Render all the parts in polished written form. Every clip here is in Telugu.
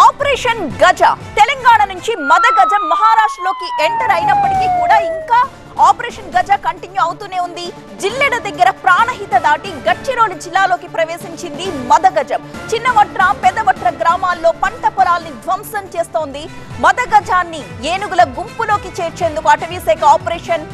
ఆపరేషన్ గజ తెలంగాణ నుంచి మద గజం మహారాష్ట్రలోకి ఎంటర్ అయినప్పటికీ కూడా ఇంకా ఆపరేషన్ గజ కంటిన్యూ అవుతూనే ఉంది. జిల్లెడ దగ్గర ప్రాణహిత దాటి గడ్చిరోలి జిల్లాలోకి ప్రవేశించింది మద గజం. చిన్నవట్ర పెద్దవట్ర గ్రామాల్లో పంట పొలాల్ని ధ్వంసం చేస్తోంది. మద గజాన్ని ఏనుగుల గుంపులోకి చేర్చేందుకు అటవీ శాఖ ఆపరేషన్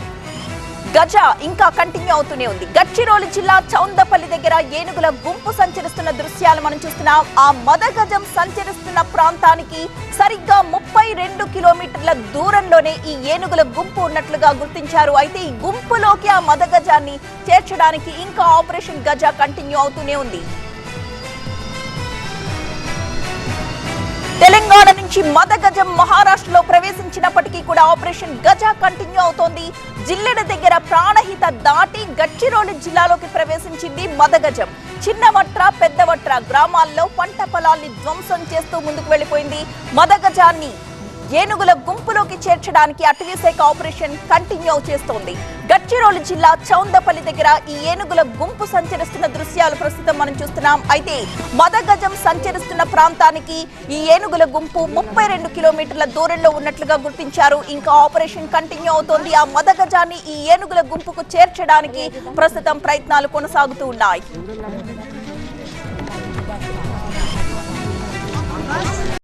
గజ ఇంకా కంటిన్యూ అవుతూనే ఉంది. గడ్చిరోలి జిల్లా చౌందపల్లి దగ్గర ఏనుగుల గుంపు సంచరిస్తున్న దృశ్యాలు మనం చూస్తున్నాం. ఆ మద గజం సంచరిస్తున్న ప్రాంతానికి సరిగ్గా 32 కిలోమీటర్ల దూరంలోనే ఈ ఏనుగుల గుంపు ఉన్నట్లుగా గుర్తించారు. అయితే ఈ గుంపులోకి ఆ మద గజాన్ని చేర్చడానికి ఇంకా ఆపరేషన్ గజ కంటిన్యూ అవుతూనే ఉంది. తెలంగాణ నుంచి మద గజం మహారాష్ట్రలో ప్రవేశించినప్పటికీ కూడా ఆపరేషన్ గజ కంటిన్యూ అవుతోంది. జిల్లెడ దగ్గర ప్రాణహిత దాటి గడ్చిరోలి జిల్లాలోకి ప్రవేశించింది మద గజం. చిన్నవట్ర పెద్దవట్ర గ్రామాల్లో పంట పొలాల్ని ధ్వంసం చేస్తూ ముందుకు వెళ్లిపోయింది. మద గజాన్ని ఏనుగుల గుంపులోకి చేర్చడానికి అటవీ శాఖ ఆపరేషన్ కంటిన్యూ చేస్తోంది. గడ్చిరోలి జిల్లా చౌందపల్లి దగ్గర ఈ ఏనుగుల గుంపు సంచరిస్తున్న దృశ్యాలు ప్రస్తుతం మనం చూస్తున్నాం. అయితే మద గజం సంచరిస్తున్న ప్రాంతానికి ఈ ఏనుగుల గుంపు 32 కిలోమీటర్ల దూరంలో ఉన్నట్లుగా గుర్తించారు. ఇంకా ఆపరేషన్ కంటిన్యూ అవుతోంది. ఆ మద గజాన్ని ఈ ఏనుగుల గుంపుకు చేర్చడానికి ప్రస్తుతం ప్రయత్నాలు కొనసాగుతూ ఉన్నాయి.